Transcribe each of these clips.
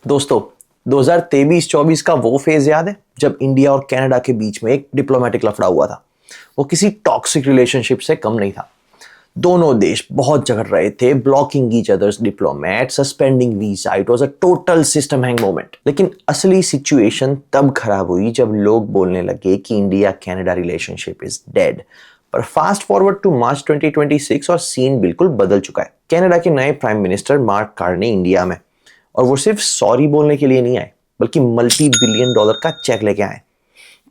दोस्तों 2023-24 का वो फेज याद है जब इंडिया और कनाडा के बीच में एक डिप्लोमेटिक लफड़ा हुआ था। वो किसी टॉक्सिक रिलेशनशिप से कम नहीं था। दोनों देश बहुत झगड़ रहे थे, blocking each others diplomat, suspending visa. It was a total system hang moment. लेकिन असली सिचुएशन तब खराब हुई जब लोग बोलने लगे कि India Canada relationship is dead. पर फास्ट फॉरवर्ड टू मार्च 2026 और सीन बिल्कुल बदल चुका है। कनाडा के नए prime minister mark Carney India में, और वो सिर्फ सॉरी बोलने के लिए नहीं आए बल्कि मल्टी बिलियन डॉलर का चेक लेके आए।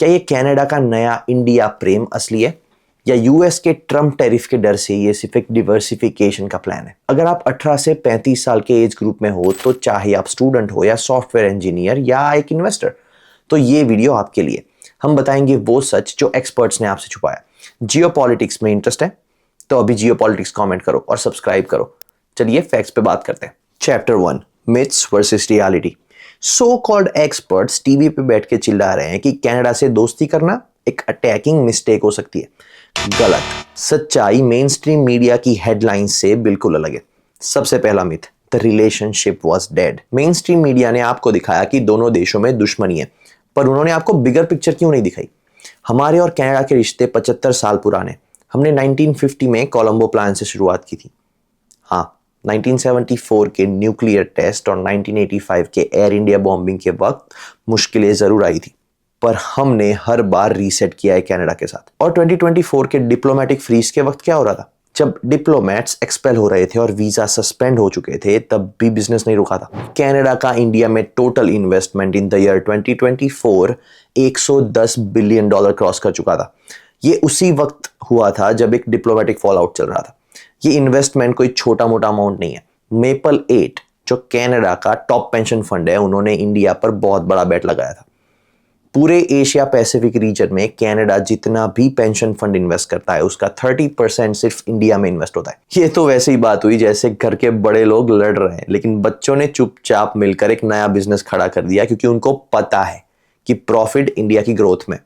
क्या ये कनाडा का नया इंडिया प्रेम असली है या यूएस के ट्रम्प टैरिफ के डर से ये सिर्फ एक डिवर्सिफिकेशन का प्लान है? अगर आप 18 से 35 साल के एज ग्रुप में हो, तो चाहे आप स्टूडेंट हो या सॉफ्टवेयर इंजीनियर या एक इन्वेस्टर, तो ये वीडियो आपके लिए। हम बताएंगे वो सच जो एक्सपर्ट्स ने आपसे छुपाया। जियोपॉलिटिक्स में इंटरेस्ट है तो अभी जियोपॉलिटिक्स कमेंट करो और सब्सक्राइब करो। चलिए फैक्ट्स पे बात करते हैं। Chapter 1, myths versus reality. So called experts TV पे बैठ के चिल्ला रहे हैं कि कनाडा से दोस्ती करना एक अटैकिंग मिस्टेक हो सकती है। गलत। सच्चाई मेन स्ट्रीम मीडिया की हेडलाइन से बिल्कुल अलग है। सबसे पहला myth, the relationship was dead. Main stream media ने आपको दिखाया कि दोनों देशों में दुश्मनी है, पर उन्होंने आपको बिगर पिक्चर क्यों नहीं दिखाई? हमारे और कनाडा के रिश्ते 75 साल पुराने। हमने 1950 में कोलंबो प्लान से शुरुआत की थी। हाँ, 1974 के न्यूक्लियर टेस्ट और 1985 के एयर इंडिया बॉम्बिंग के वक्त मुश्किलें जरूर आई थी, पर हमने हर बार रीसेट किया है कनाडा के साथ। और 2024 के डिप्लोमेटिक फ्रीज के वक्त क्या हो रहा था? जब डिप्लोमेट्स एक्सपेल हो रहे थे और वीजा सस्पेंड हो चुके थे, तब भी बिजनेस नहीं रुका था। कनाडा का इंडिया में total investment in the year 2024 $110 billion cross कर चुका था। ये उसी वक्त हुआ था जब एक डिप्लोमेटिक फॉल आउट चल रहा था। ये इन्वेस्टमेंट कोई छोटा मोटा अमाउंट नहीं है। मेपल 8 जो कनाडा का टॉप पेंशन फंड है, उन्होंने इंडिया पर बहुत बड़ा बेट लगाया था। पूरे एशिया पैसिफिक रीजन में कनाडा जितना भी पेंशन फंड इन्वेस्ट करता है, उसका 30% सिर्फ इंडिया में इन्वेस्ट होता है। ये तो वैसे ही बात हुई जैसे घर के बड़े लोग लड़ रहे हैं, लेकिन बच्चों ने चुपचाप मिलकर एक नया बिजनेस खड़ा कर दिया, क्योंकि उनको पता है कि प्रॉफिट इंडिया की ग्रोथ में।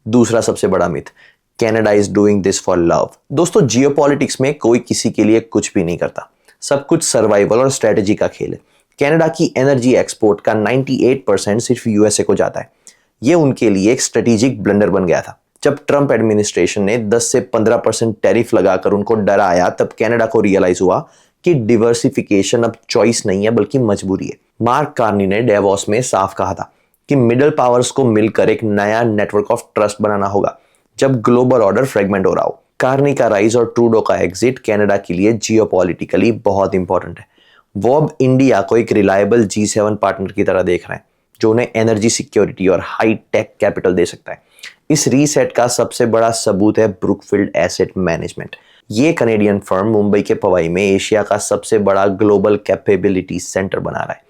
दूसरा सबसे बड़ा myth, Canada is doing this for love. दोस्तों, जियोपॉलिटिक्स में कोई किसी के लिए कुछ भी नहीं करता। सब कुछ सर्वाइवल और स्ट्रेटेजी का खेल है। कनाडा की एनर्जी एक्सपोर्ट का 98% सिर्फ यूएसए को जाता है। ये उनके लिए एक स्ट्रेटेजिक ब्लंडर बन गया था। जब ट्रम्प एडमिनिस्ट्रेशन ने 10 से 15% टैरिफ लगाकर उनको डराया, तब कनाडा को रियलाइज हुआ कि डिवर्सिफिकेशन अब चॉइस नहीं है बल्कि मजबूरी है। मार्क कार्नी ने डेवॉस में साफ कहा था कि मिडिल पावर्स को मिलकर एक नया नेटवर्क ऑफ ट्रस्ट बनाना होगा जब ग्लोबल ऑर्डर फ्रेगमेंट हो रहा हो। कार्नी का राइज और ट्रूडो का एग्जिट कनाडा के लिए जियोपॉलिटिकली बहुत इंपॉर्टेंट है। वो अब इंडिया को एक रिलायबल G7 पार्टनर की तरह देख रहे हैं, जो उन्हें एनर्जी सिक्योरिटी और हाई टेक कैपिटल दे सकता है। इस रीसेट का सबसे बड़ा सबूत है ब्रुकफील्ड एसेट मैनेजमेंट। ये कनेडियन फर्म मुंबई के पवई में एशिया का सबसे बड़ा ग्लोबल कैपेबिलिटी सेंटर बना रहा है।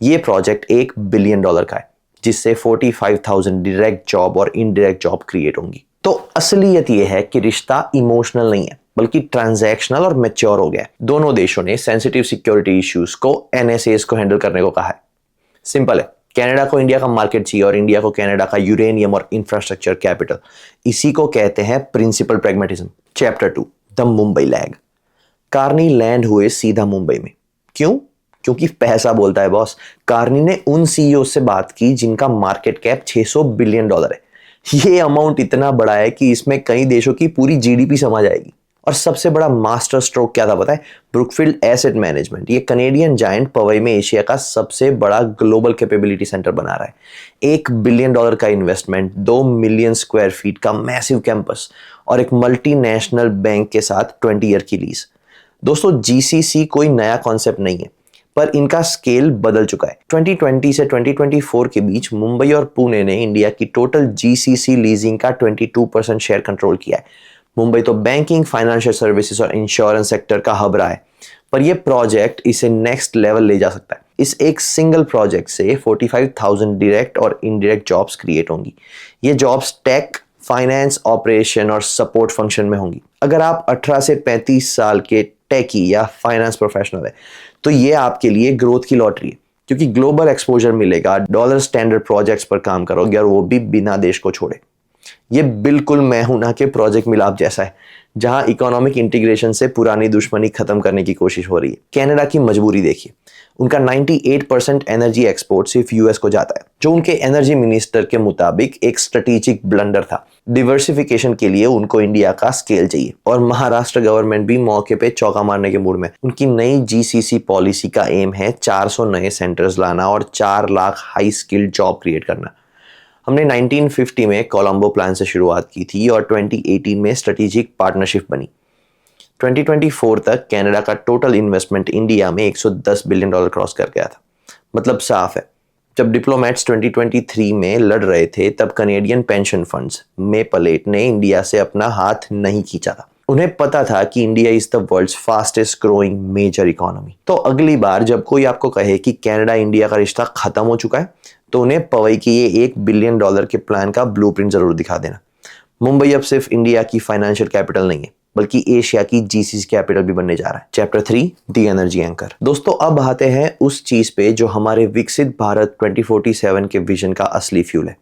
ये प्रोजेक्ट $1 बिलियन का है, जिससे 45,000 डायरेक्ट जॉब और इनडायरेक्ट जॉब क्रिएट होंगी। तो असलियत यह है कि रिश्ता इमोशनल नहीं है बल्कि ट्रांजैक्शनल और मैच्योर हो गया है। दोनों देशों ने सेंसिटिव सिक्योरिटी इश्यूज को NSAs को हैंडल करने को कहा है। सिंपल है, कनाडा को इंडिया का मार्केट चाहिए और इंडिया को कनाडा का यूरेनियम और इंफ्रास्ट्रक्चर कैपिटल। इसी को कहते हैं principle pragmatism. Chapter 2, the Mumbai lag. Carney land हुए सीधा मुंबई में। क्यों? क्योंकि पैसा बोलता है बॉस। कार्नी ने उन सीईओ से बात की जिनका मार्केट कैप $600 बिलियन है। ये अमाउंट इतना बड़ा है कि इसमें कई देशों की पूरी जीडीपी समा जाएगी। और सबसे बड़ा मास्टर स्ट्रोक क्या था पता है? Brookfield asset management. ये कनेडियन जायंट पवई में एशिया का सबसे बड़ा ग्लोबल कैपेबिलिटी सेंटर बना रहा है। $1 बिलियन का इन्वेस्टमेंट, 2 मिलियन स्क्वायर फीट का मैसिव कैंपस और एक मल्टीनेशनल बैंक के साथ 20 ईयर की लीज। दोस्तों, GCC कोई नया कॉन्सेप्ट नहीं है, पर इनका स्केल बदल चुका है। 2020 से 2024 के बीच मुंबई और पुणे ने इंडिया की टोटल GCC लीजिंग का 22% शेयर कंट्रोल किया है। मुंबई तो बैंकिंग, फाइनेंशियल सर्विसेज और इंश्योरेंस सेक्टर का हब रहा है, पर यह प्रोजेक्ट इसे नेक्स्ट लेवल ले जा सकता है। इस एक सिंगल प्रोजेक्ट से 45,000 डायरेक्ट और इनडायरेक्ट जॉब्स क्रिएट होंगी। ये जॉब्स टेक, फाइनेंस, ऑपरेशन और सपोर्ट फंक्शन में होंगी। अगर आप 18 से 35 साल के टेकी या फाइनेंस प्रोफेशनल है, तो ये आपके लिए ग्रोथ की लॉटरी है, क्योंकि ग्लोबल एक्सपोजर मिलेगा, डॉलर स्टैंडर्ड प्रोजेक्ट्स पर काम करोगे और वो भी बिना देश को छोड़े। ये बिल्कुल मैं हूं ना के प्रोजेक्ट मिलाप जैसा है, जहां इकोनॉमिक इंटीग्रेशन से पुरानी दुश्मनी खत्म करने की कोशिश हो रही है। कनाडा की मजबूरी देखिए, उनका 98% एनर्जी एक्सपोर्ट सिर्फ यूएस को जाता है, जो उनके एनर्जी मिनिस्टर के मुताबिक एक स्ट्रेटेजिक ब्लंडर था। डिवर्सिफिकेशन के लिए उनको इंडिया का स्केल चाहिए और महाराष्ट्र गवर्नमेंट भी मौके पे चौका मारने के मूड में। उनकी नई जीसीसी पॉलिसी का एम है 400 नए सेंटर्स लाना और 4 lakh high skilled job create करना। हमने 1950 में कोलंबो प्लान से शुरुआत की थी और 2018 में स्ट्रेटेजिक पार्टनरशिप बनी। 2024 तक कनाडा का टोटल इन्वेस्टमेंट इंडिया में $110 बिलियन क्रॉस कर गया था। मतलब साफ है, जब डिप्लोमेट्स 2023 में लड़ रहे थे तब Canadian pension funds Maple eight ने इंडिया से अपना हाथ नहीं खींचा था। उन्हें पता था कि India is the world's fastest growing major economy. तो अगली बार जब कोई आपको कहे कि कनाडा इंडिया का रिश्ता खत्म हो चुका है, तो उन्हें पवई की ये $1 बिलियन के प्लान का ब्लूप्रिंट जरूर दिखा देना। मुंबई अब सिर्फ इंडिया की फाइनेंशियल कैपिटल नहीं है, बल्कि एशिया की जीसीसी कैपिटल भी बनने जा रहा है। Chapter 3, the energy anchor. दोस्तों, अब आते हैं उस चीज पे जो हमारे विकसित भारत 2047 के विजन का असली फ्यूल है,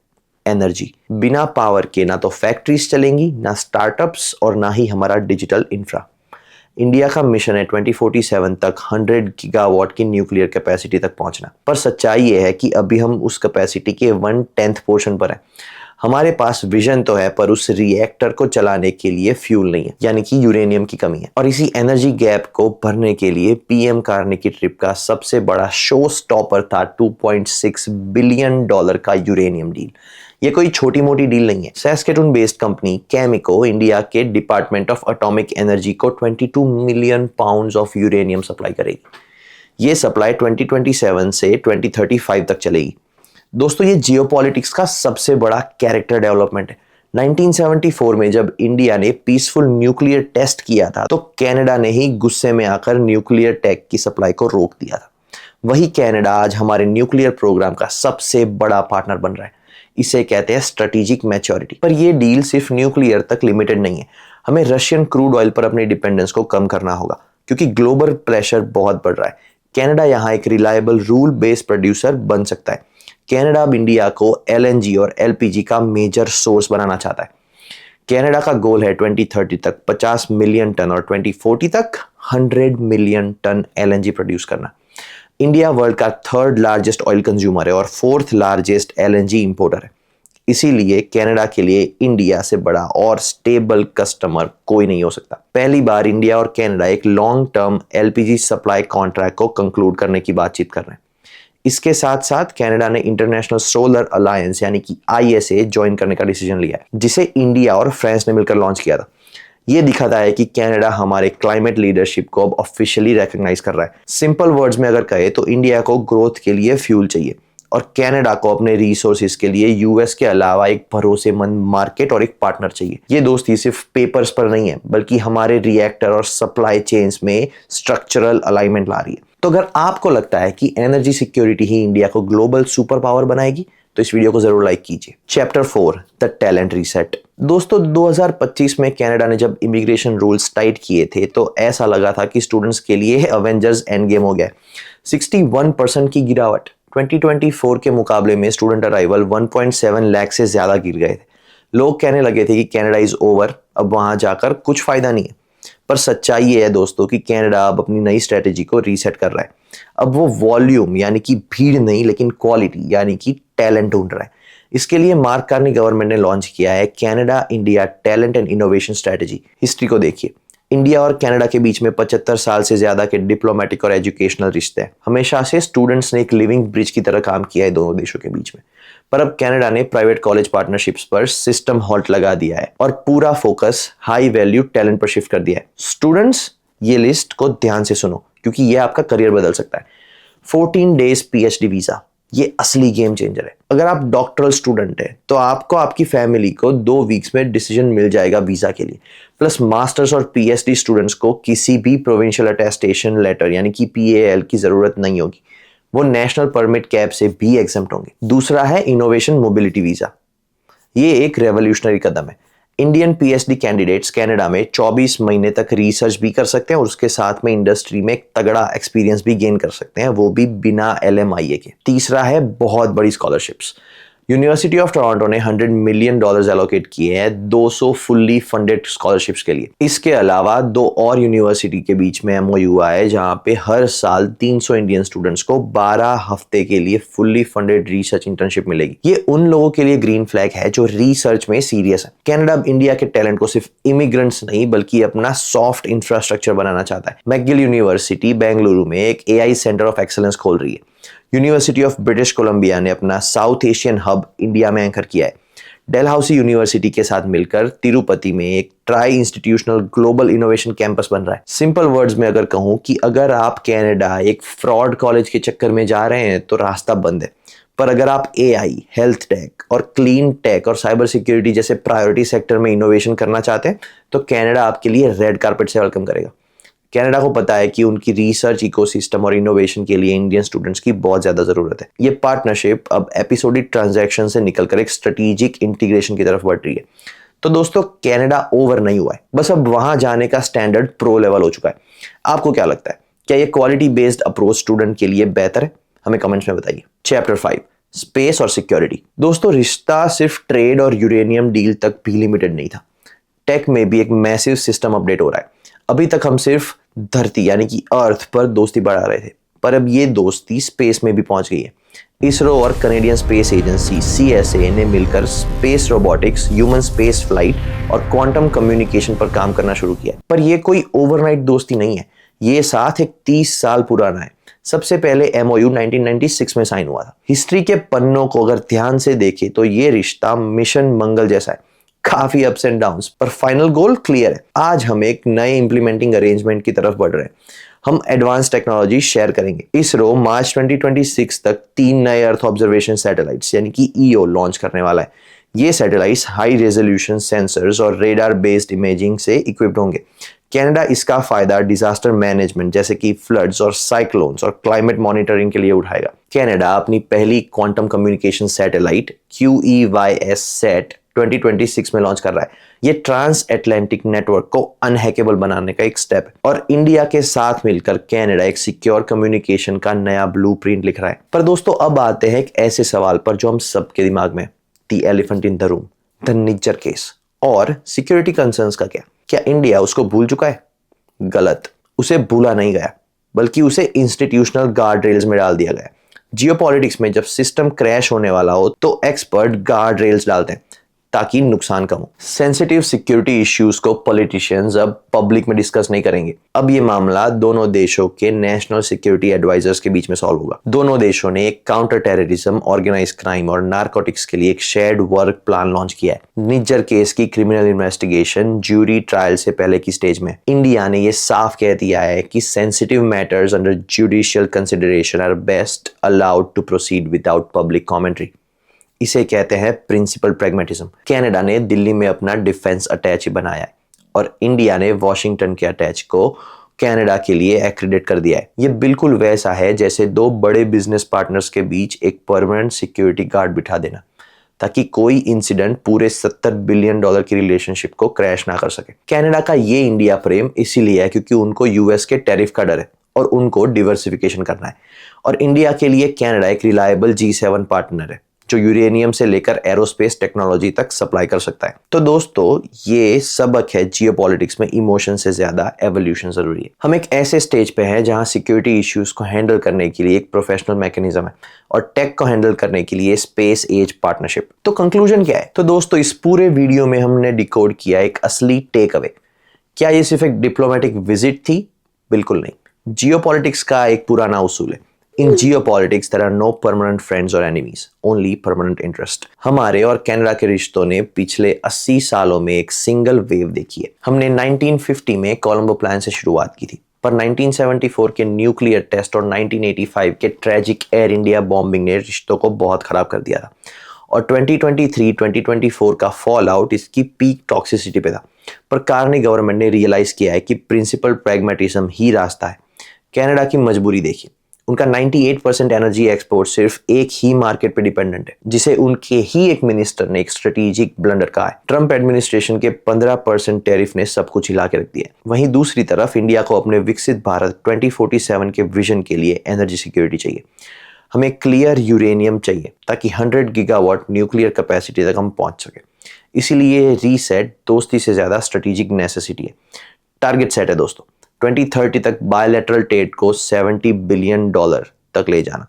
एनर्जी। बिना पावर के ना तो फैक्ट्रीज चलेंगी, ना स्टार्टअप्स और ना ही हमारा डिजिटल इंफ्रा। इंडिया का मिशन है 2047 तक 100 गीगावाट की न्यूक्लियर कैपेसिटी तक पहुंचना। पर सच्चाई ये है कि अभी हम उस कैपेसिटी के 1/10 पोर्शन पर है। हमारे पास विजन तो है, पर उस रिएक्टर को चलाने के लिए फ्यूल नहीं है, यानी कि यूरेनियम की कमी है। और इसी एनर्जी गैप को भरने के लिए पीएम कार्नेगी ट्रिप का सबसे बड़ा शो स्टॉपर था $2.6 बिलियन का यूरेनियम डील। ये कोई छोटी मोटी डील नहीं है। सैस्केटून बेस्ड कंपनी कैमिको इंडिया के डिपार्टमेंट ऑफ एटॉमिक एनर्जी को 22 million pounds of uranium supply करेगी। ये सप्लाई 2027 से 2035 तक चलेगी। दोस्तों, ये जियोपॉलिटिक्स का सबसे बड़ा कैरेक्टर डेवलपमेंट है। 1974 में जब इंडिया ने पीसफुल न्यूक्लियर टेस्ट किया था, तो कनाडा ने ही गुस्से में आकर न्यूक्लियर टेक की सप्लाई को रोक दिया था। वही कनाडा आज हमारे न्यूक्लियर प्रोग्राम का सबसे बड़ा पार्टनर बन रहा है। इसे कहते हैं स्ट्रेटेजिक मैच्योरिटी। पर यह डील सिर्फ न्यूक्लियर तक लिमिटेड नहीं है। हमें रशियन क्रूड ऑयल पर अपनी डिपेंडेंस को कम करना होगा, क्योंकि ग्लोबल प्रेशर बहुत बढ़ रहा है। कनाडा यहाँ एक रिलायबल रूल बेस्ड प्रोड्यूसर बन सकता है। कनाडा अब इंडिया को एलएनजी और एलपीजी का मेजर सोर्स बनाना चाहता है। कनाडा का गोल है 2030 तक 50 मिलियन टन और 2040 तक 100 मिलियन टन एलएनजी प्रोड्यूस करना। इंडिया वर्ल्ड का 3rd लार्जेस्ट ऑयल कंज्यूमर है और 4th लार्जेस्ट एलएनजी इंपोर्टर है। इसीलिए कनाडा के लिए इंडिया से बड़ा और स्टेबल कस्टमर कोई नहीं हो सकता। पहली बार इंडिया और कनाडा एक long term LPG supply contract को कंक्लूड करने की बातचीत कर रहे हैं। इसके साथ साथ कनाडा ने इंटरनेशनल सोलर अलायंस यानी कि आईएसए ज्वाइन करने का डिसीजन लिया है, जिसे इंडिया और फ्रांस ने मिलकर लॉन्च किया था। ये दिखाता है कि कनाडा हमारे क्लाइमेट लीडरशिप को अब ऑफिशियली रिकॉग्नाइज कर रहा है। सिंपल वर्ड्स में अगर कहे तो इंडिया को ग्रोथ के लिए फ्यूल चाहिए और कनाडा को अपने रिसोर्सेज के लिए यूएस के अलावा एक भरोसेमंद मार्केट और एक पार्टनर चाहिए। ये दोस्ती सिर्फ पेपर्स पर नहीं है, बल्कि हमारे रिएक्टर और सप्लाई चेन्स में स्ट्रक्चरल अलाइनमेंट ला रही है। तो अगर आपको लगता है कि एनर्जी सिक्योरिटी ही इंडिया को ग्लोबल सुपर पावर बनाएगी, तो इस वीडियो को जरूर लाइक कीजिए। Chapter 4, the talent reset. दोस्तों, 2025 में कनाडा ने जब इमिग्रेशन रूल्स टाइट किए थे, तो ऐसा लगा था कि स्टूडेंट्स के लिए अवेंजर्स एंड गेम हो गया। 61% की गिरावट। 2024 के मुकाबले में स्टूडेंट अराइवल 1.7 लाख से ज्यादा गिर गए थे। लोग कहने लगे थे कि कनाडा इज ओवर, अब वहां जाकर कुछ फायदा नहीं है। पर सच्चाई ये है दोस्तों कि कनाडा अब अपनी नई स्ट्रेटेजी को रीसेट कर रहा है। अब वो वॉल्यूम यानी कि भीड़ नहीं, लेकिन क्वालिटी यानी कि टैलेंट ढूंढ रहा है। इसके लिए मार्क कार्नी गवर्नमेंट ने लॉन्च किया है Canada India talent and innovation strategy. History को देखिए, इंडिया और कनाडा के बीच में 75 साल से ज्यादा के डिप्लोमेटिक और एजुकेशनल रिश्ते हैं। हमेशा से स्टूडेंट्स ने एक लिविंग ब्रिज की तरह काम किया है दोनों देशों के बीच में। पर अब कनाडा ने प्राइवेट कॉलेज पार्टनरशिप्स पर सिस्टम हॉल्ट लगा दिया है और पूरा फोकस हाई वैल्यू टैलेंट पर शिफ्ट कर दिया है। स्टूडेंट्स, ये लिस्ट को ध्यान से सुनो, क्योंकि ये आपका करियर बदल सकता है। 14 डेज पीएचडी वीजा, ये असली गेम चेंजर है। अगर आप डॉक्टरल स्टूडेंट है तो आपको आपकी फैमिली को 2 वीक्स में डिसीजन मिल जाएगा वीजा के लिए। प्लस मास्टर्स और पीएचडी स्टूडेंट्स को किसी भी प्रोविंशियल अटेस्टेशन लेटर यानी कि पीएएल की जरूरत नहीं होगी। वो नेशनल परमिट कैप से भी एग्जम्प्ट होंगे। दूसरा है इनोवेशन मोबिलिटी वीजा। ये एक रेवोल्यूशनरी कदम है। इंडियन पीएचडी कैंडिडेट्स कनाडा में 24 महीने तक रिसर्च भी कर सकते हैं और उसके साथ में इंडस्ट्री में एक तगड़ा एक्सपीरियंस भी गेन कर सकते हैं, वो भी बिना LMIA के। तीसरा है बहुत बड़ी स्कॉलरशिप्स। यूनिवर्सिटी ऑफ टोरंटो ने $100 मिलियन एलोकेट किए हैं 200 फुल्ली फंडेड स्कॉलरशिप्स के लिए। इसके अलावा 2 और यूनिवर्सिटी के बीच में एमओयू हुआ है जहां पे हर साल 300 इंडियन स्टूडेंट्स को 12 हफ्ते के लिए फुल्ली फंडेड रिसर्च इंटर्नशिप मिलेगी। ये उन लोगों के लिए ग्रीन फ्लैग है जो रिसर्च में सीरियस है। कनाडा अब इंडिया के टैलेंट को सिर्फ इमिग्रेंट्स नहीं बल्कि अपना सॉफ्ट इंफ्रास्ट्रक्चर बनाना चाहता है। मैकगिल यूनिवर्सिटी बेंगलुरु में एक एआई सेंटर ऑफ एक्सीलेंस खोल रही है। यूनिवर्सिटी ऑफ ब्रिटिश कोलंबिया ने अपना साउथ एशियन हब इंडिया में एंकर किया है। डेलहाउसी यूनिवर्सिटी के साथ मिलकर तिरुपति में एक try institutional global innovation campus बन रहा है। सिंपल वर्ड्स में अगर कहूं कि अगर आप कनाडा एक फ्रॉड कॉलेज के चक्कर में जा रहे हैं तो रास्ता बंद है, पर अगर आप एआई, हेल्थ टेक और क्लीन टेक और साइबर सिक्योरिटी जैसे प्रायोरिटी सेक्टर में इनोवेशन करना चाहते हैं तो कनाडा आपके लिए रेड कार्पेट से वेलकम करेगा। कनाडा को पता है कि उनकी रिसर्च इकोसिस्टम और इनोवेशन के लिए इंडियन स्टूडेंट्स की बहुत ज्यादा जरूरत है। ये पार्टनरशिप अब एपिसोडिक ट्रांजैक्शन से निकलकर एक स्ट्रेटेजिक इंटीग्रेशन की तरफ बढ़ रही है। तो दोस्तों, कनाडा ओवर नहीं हुआ है, बस अब वहां जाने का स्टैंडर्ड प्रो लेवल हो चुका है। आपको क्या लगता है, क्या ये क्वालिटी बेस्ड अप्रोच स्टूडेंट के लिए बेहतर है? हमें कमेंट्स में बताइए। चैप्टर 5, स्पेस और सिक्योरिटी। दोस्तों, रिश्ता सिर्फ ट्रेड और यूरेनियम डील तक भी लिमिटेड नहीं था। टेक में भी एक मैसिव सिस्टम अपडेट हो रहा है। अभी तक हम सिर्फ धरती यानी कि अर्थ पर दोस्ती बढ़ा रहे थे, पर अब ये दोस्ती स्पेस में भी पहुंच गई है। इसरो और कनेडियन स्पेस एजेंसी CSA ने मिलकर space robotics, human space flight और क्वांटम कम्युनिकेशन पर काम करना शुरू किया। पर यह कोई ओवरनाइट दोस्ती नहीं है, ये साथ एक 30 साल पुराना है। सबसे पहले MOU 1996 में साइन हुआ था। हिस्ट्री के पन्नों को अगर ध्यान से देखें तो ये रिश्ता मिशन मंगल जैसा है, काफी अप्स एंड डाउन्स, पर फाइनल गोल क्लियर है। आज हम एक नए इंप्लीमेंटिंग अरेंजमेंट की तरफ बढ़ रहे हैं। हम एडवांस टेक्नोलॉजी शेयर करेंगे। इसरो मार्च 2026 तक 3 नए अर्थ ऑब्जर्वेशन सैटेलाइट्स यानी कि EO लॉन्च करने वाला है। ये सैटेलाइट्स हाई रेजोल्यूशन सेंसर्स और रेडार बेस्ड इमेजिंग से इक्विप्ड होंगे। कनाडा इसका फायदा डिजास्टर मैनेजमेंट जैसे कि फ्लड्स और साइक्लोन्स और क्लाइमेट मॉनिटरिंग के लिए उठाएगा। कनाडा अपनी पहली क्वांटम कम्युनिकेशन सैटेलाइट QEYS-SAT 2026 में लॉन्च कर रहा है। ये ट्रांस एटलांटिक नेटवर्क को अनहैकेबल बनाने का एक स्टेप है और इंडिया के साथ मिलकर कनाडा एक सिक्योर कम्युनिकेशन का नया ब्लूप्रिंट लिख रहा है। पर दोस्तों, अब आते हैं एक ऐसे सवाल पर जो हम सबके दिमाग में, the elephant in the room, the Nijjar case और सिक्योरिटी कंसर्न्स का क्या इंडिया उसको भूल चुका है? गलत, उसे भूला नहीं गया, बल्कि उसे इंस्टीट्यूशनल गार्ड रेल्स में डाल दिया गया। जियोपॉलिटिक्स में जब सिस्टम क्रैश होने वाला हो तो एक्सपर्ट गार्ड रेल्स डालते हैं ताकि नुकसान कम हो। सेंसिटिव सिक्योरिटी इश्यूज को पॉलिटिशियंस अब पब्लिक में डिस्कस नहीं करेंगे। अब ये मामला दोनों देशों के नेशनल सिक्योरिटी एडवाइजर्स के बीच में सॉल्व होगा। दोनों देशों ने एक काउंटर टेररिज्म, ऑर्गेनाइज क्राइम और नारकोटिक्स के लिए एक शेयर्ड वर्क प्लान लॉन्च किया है। निज्जर केस की क्रिमिनल इन्वेस्टिगेशन ज्यूरी ट्रायल से पहले की स्टेज में। इंडिया ने यह साफ कह दिया है कि sensitive matters under judicial consideration are best allowed to proceed without public commentary. इसे कहते हैं प्रिंसिपल प्रैग्मेटिज्म। कनाडा ने दिल्ली में अपना डिफेंस अटैच बनाया है और इंडिया ने वॉशिंगटन के अटैच को कनाडा के लिए एक्रेडिट कर दिया है। ये बिल्कुल वैसा है जैसे 2 बड़े बिजनेस पार्टनर्स के बीच एक परमानेंट सिक्योरिटी गार्ड बिठा देना ताकि कोई इंसिडेंट पूरे $70 बिलियन की रिलेशनशिप को क्रैश ना कर सके। कनाडा का ये इंडिया प्रेम इसीलिए है क्योंकि उनको US के टैरिफ का डर है और उनको डिवर्सिफिकेशन करना है। और इंडिया के लिए कनाडा एक रिलायबल G7 पार्टनर है जो यूरेनियम से लेकर एरोस्पेस टेक्नोलॉजी तक सप्लाई कर सकता है। तो दोस्तों, ये सबक है जियोपॉलिटिक्स में इमोशन से ज्यादा एवोल्यूशन जरूरी है। हम एक ऐसे स्टेज पे हैं जहां सिक्योरिटी इश्यूज को हैंडल करने के लिए एक प्रोफेशनल मैकेनिज्म है और टेक को हैंडल करने के लिए स्पेस एज पार्टनरशिप। तो कंक्लूजन क्या है? तो दोस्तों, इस पूरे वीडियो में हमने डिकोड किया एक असली टेक अवे। क्या ये सिर्फ एक डिप्लोमेटिक विजिट थी? बिल्कुल नहीं। जियोपॉलिटिक्स का एक पुराना उसूल है, In geopolitics, there are no permanent friends or enemies, only permanent interest. हमारे और कनाडा के रिश्तों ने पिछले 80 सालों में एक सिंगल वेव देखी है। हमने 1950 में कोलंबो प्लान से शुरुआत की थी, पर 1974 के न्यूक्लियर टेस्ट और 1985 के ट्रेजिक एयर इंडिया बॉम्बिंग ने रिश्तों को बहुत खराब कर दिया था। और 2023-2024 का फॉल आउट इसकी पीक टॉक्सिसिटी पे था। पर कार्नी गवर्नमेंट ने रियलाइज किया है कि प्रिंसिपल प्रैग्मेटिज्म ही रास्ता है। कनाडा की मजबूरी देखिए, उनका 98% एनर्जी एक्सपोर्ट सिर्फ एक ही मार्केट पे डिपेंडेंट है, जिसे उनके ही एक मिनिस्टर ने एक स्ट्रेटेजिक ब्लंडर कहा है। ट्रंप एडमिनिस्ट्रेशन के 15% टैरिफ ने सब कुछ हिला के रख दिया। वहीं दूसरी तरफ इंडिया को अपने विकसित भारत 2047 के विजन के लिए एनर्जी सिक्योरिटी चाहिए। हमें क्लियर यूरेनियम चाहिए ताकि 100 गीगावाट न्यूक्लियर कैपेसिटी तक हम पहुंच सके। इसीलिए रीसेट दोस्ती से ज़्यादा स्ट्रेटेजिक नेसेसिटी है। टारगेट सेट है दोस्तों, 2030 तक बायलैटरल ट्रेड को $70 बिलियन तक ले जाना,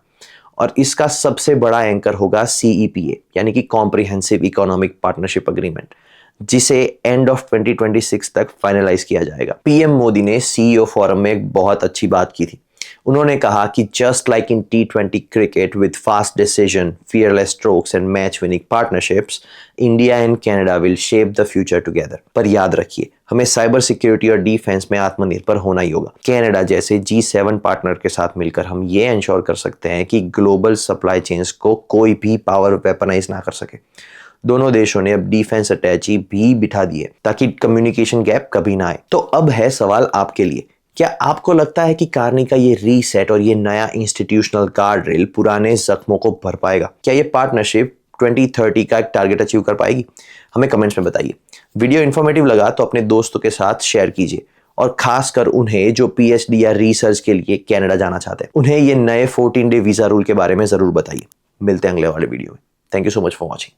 और इसका सबसे बड़ा एंकर होगा CEPA यानी कि कॉम्प्रिहेंसिव इकोनॉमिक पार्टनरशिप एग्रीमेंट, जिसे एंड ऑफ 2026 तक फाइनलाइज किया जाएगा। पीएम मोदी ने CEO फोरम में एक बहुत अच्छी बात की थी। उन्होंने कहा कि just like in T20 cricket with fast decision, fearless strokes and match winning partnerships, India and Canada will shape the future together. पर याद रखिए, हमें साइबर सिक्योरिटी और डिफेंस में आत्मनिर्भर होना ही होगा। कनाडा जैसे G7 पार्टनर के साथ मिलकर हम ये इंश्योर कर सकते हैं कि ग्लोबल सप्लाई चेन्स को कोई भी पावर वेपनाइज ना कर सके। दोनों देशों ने अब डिफेंस अटैची भी बिठा दिए ताकि कम्युनिकेशन गैप कभी ना आए। तो अब है सवाल आपके लिए, क्या आपको लगता है कि कार्नी का ये रीसेट और ये नया इंस्टीट्यूशनल गार्ड रेल पुराने जख्मों को भर पाएगा? क्या ये पार्टनरशिप 2030 का एक टारगेट अचीव कर पाएगी? हमें कमेंट्स में बताइए। वीडियो इन्फॉर्मेटिव लगा तो अपने दोस्तों के साथ शेयर कीजिए, और खासकर उन्हें जो PhD या रिसर्च के लिए कनाडा जाना चाहते हैं, उन्हें ये नए 14 डे वीजा रूल के बारे में जरूर बताइए। मिलते हैं अगले वाले वीडियो में। Thank you so much for watching.